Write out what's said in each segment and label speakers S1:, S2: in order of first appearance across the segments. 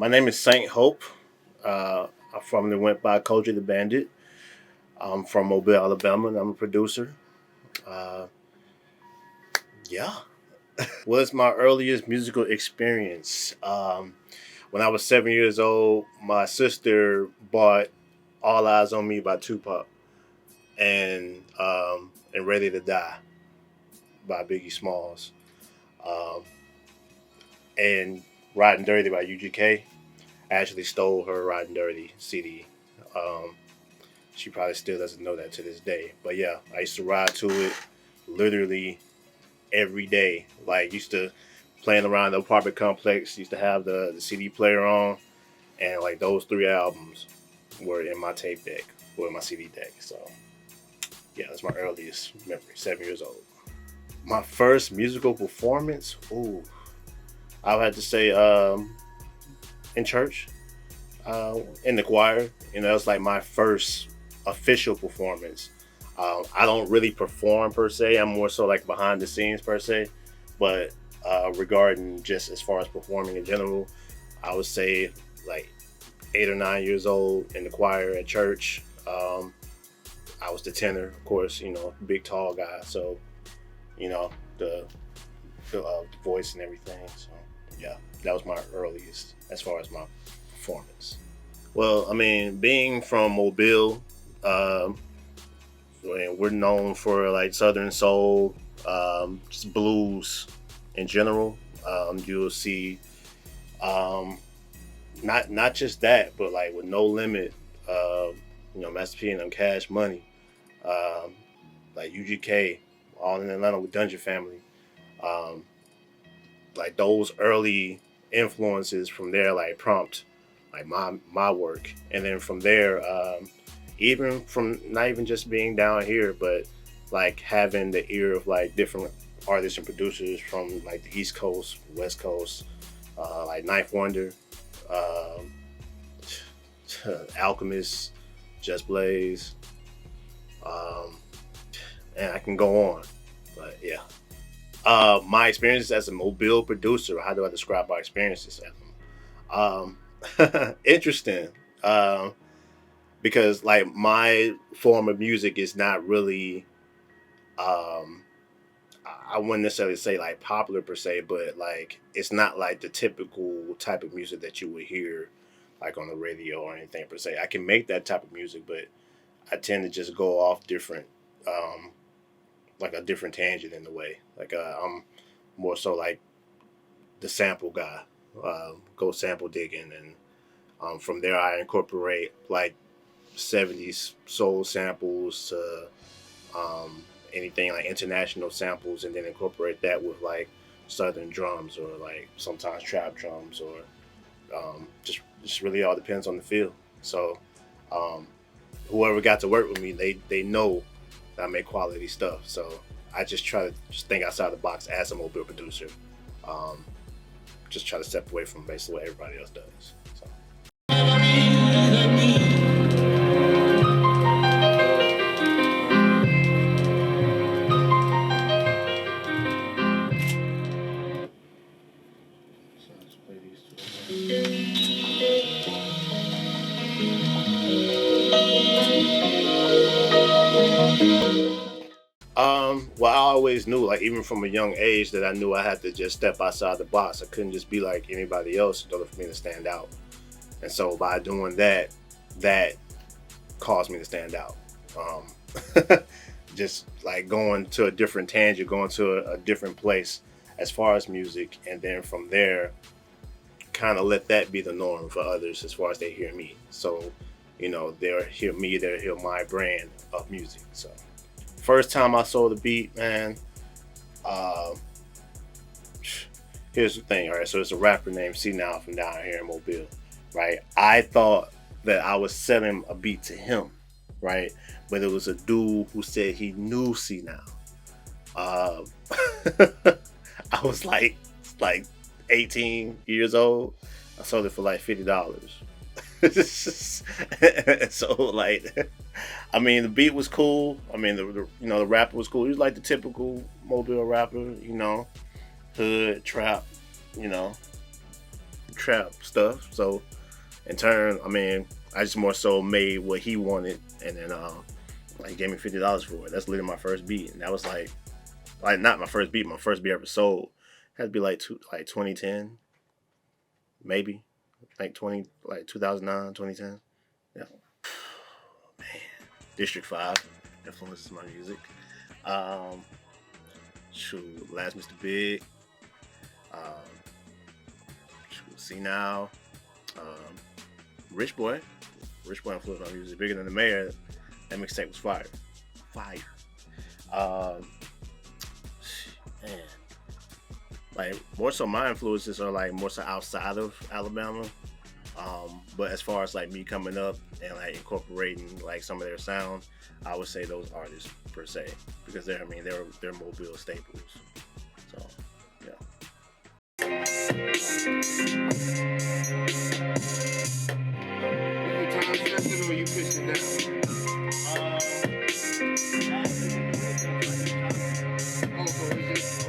S1: My name is Saint Hope. I formerly went by Koji the Bandit. I'm from Mobile, Alabama, and I'm a producer. Uh, yeah. Was my earliest musical experience? When I was 7 years old, my sister bought "All Eyes on Me" by Tupac and "Ready to Die" by Biggie Smalls, um, and "Riding Dirty" by UGK. I actually stole her "Riding Dirty" CD. Um, She probably still doesn't know that to this day. But yeah, I used to ride to it literally every day. Like used to playing around the apartment complex, used to have the CD player on, and like those three albums were in my tape deck or in my CD deck. So yeah, that's my earliest memory. 7 years old. My first musical performance. Ooh, I would have to say in church, in the choir. That was like my first official performance. I don't really perform per se. I'm more so like behind the scenes per se. But regarding just as far as performing in general, I would say like 8 or 9 years old in the choir at church. I was the tenor, of course. Big tall guy. So you know the the voice and everything. So yeah, that was my earliest as far as my performance. Well, I mean, being from Mobile, um, we're known for like Southern soul, just blues in general. You'll see, um, not just that, but like with No Limit, Master P and them Cash Money, um, like UGK, all in Atlanta with Dungeon Family. Um, like those early influences from there like prompt like my work, and then from there, even from not even just being down here but like having the ear of like different artists and producers from like the East Coast, West Coast, like Ninth Wonder, um, Alchemist, Just Blaze, um, and I can go on, but yeah. My experiences as a Mobile producer. How do I describe my experiences as them? Interesting. Um, because like my form of music is not really, um, I wouldn't necessarily say like popular per se, but like it's not like the typical type of music that you would hear like on the radio or anything per se. I can make that type of music, but I tend to just go off different, um, like a different tangent in a way. Like I'm more so like the sample guy, go sample digging, and from there I incorporate like 70s soul samples to um, anything like international samples, and then incorporate that with like southern drums or like sometimes trap drums, or just really all depends on the feel. So um, whoever got to work with me, they know that I make quality stuff. So I just try to just think outside the box as a mobile producer. Um, just try to step away from basically what everybody else does. So. Well, I always knew, like, even from a young age, that I knew I had to just step outside the box. I couldn't just be like anybody else in order for me to stand out. And so by doing that, that caused me to stand out. Um, just like going to a different tangent, going to a different place as far as music, and then from there, kind of let that be the norm for others as far as they hear me. So, they'll hear me, they'll hear my brand of music. So, first time I saw the beat, man. Uh, Here's the thing, all right. So it's a rapper named C Now from down here in Mobile, right? I thought that I was selling a beat to him, right? But it was a dude who said he knew C Now. Um, I was like 18 years old. I sold it for like $50. So like, I mean, the beat was cool. I mean, the rapper was cool. He was like the typical Mobile rapper, hood trap, you know, trap stuff. So in turn, I mean, I just more so made what he wanted, and then like he gave me $50 for it. That's literally my first beat, and that was like not my first beat. My first beat ever sold had to be like 2010, maybe like 2009, 2010. Yeah, man. District 5 influences my music. Um, shoot, Last Mr. Big. Um, shoot, See Now. Um, Rich Boy. Rich Boy influenced my music. Bigger Than the Mayor. That mixtape was fire. Fire. Um, man. Like, more so my influences are like more so outside of Alabama. But as far as like me coming up and like incorporating like some of their sound, I would say those artists per se, because they're Mobile staples. So yeah.
S2: You time stretching or you pushing down? Oh, so it's just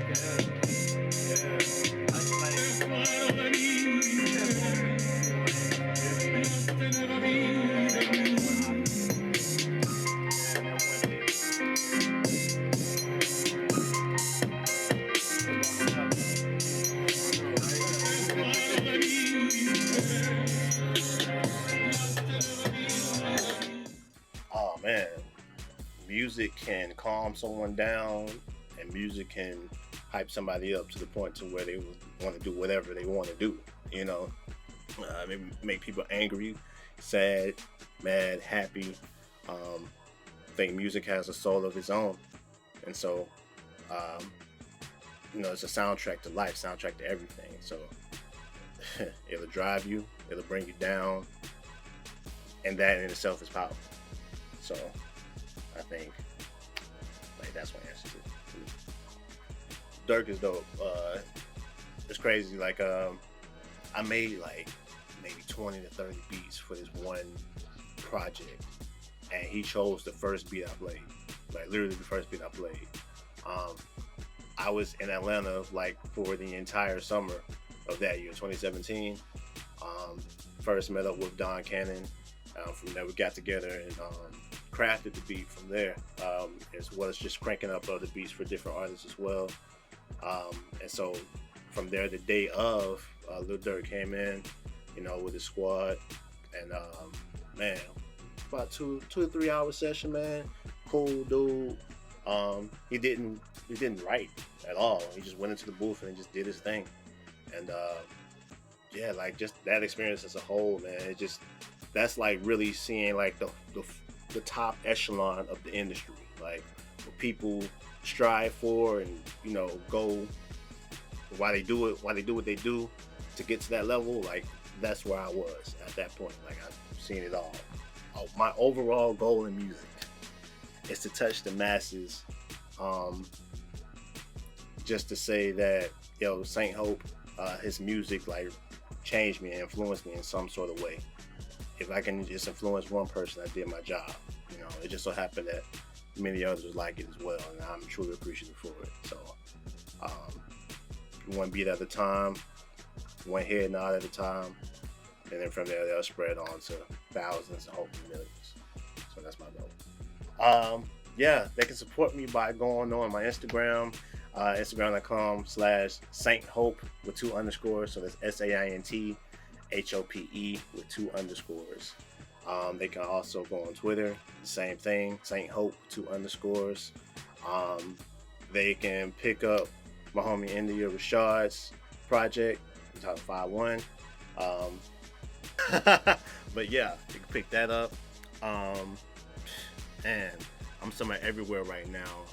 S1: Oh man, music can calm someone down, and music can hype somebody up to the point to where they would want to do whatever they want to do. You know, maybe make people angry, sad, mad, happy. I think music has a soul of its own, and so um, it's a soundtrack to life, soundtrack to everything. So it'll drive you, it'll bring you down, and that in itself is powerful. So I think like that's my answer to it. Dirk is dope. It's crazy. Like I made like maybe 20 to 30 beats for this one project, and he chose the first beat I played. Like literally the first beat I played. I was in Atlanta like for the entire summer of that year, 2017. First met up with Don Cannon. From there we got together and crafted the beat from there, as well as just cranking up other beats for different artists as well. And so from there, the day of, Lil Durk came in, with his squad, and man, about 2 to 3 hour session, man. Cool dude. He didn't write at all. He just went into the booth and just did his thing. And yeah, like just that experience as a whole, man. That's like really seeing like the top echelon of the industry, like what people strive for, and go why they do what they do to get to that level. Like that's where I was at that point. Like I've seen it all. My overall goal in music is to touch the masses. Just to say that Saint Hope, his music like changed me and influenced me in some sort of way. If I can just influence one person, I did my job. It just so happened that many others like it as well, and I'm truly appreciative for it. So, one beat at a time, one head nod at a time, and then from there they'll spread on to thousands and hopefully millions. So that's my goal. Yeah, they can support me by going on my Instagram, Instagram.com/Saint Hope with 2 underscores. So that's SAINT HOPE with 2 underscores. They can also go on Twitter, the same thing, Saint Hope 2 underscores. They can pick up my homie India Rashad's project, entitled 5-1. But yeah, you can pick that up. And I'm somewhere everywhere right now.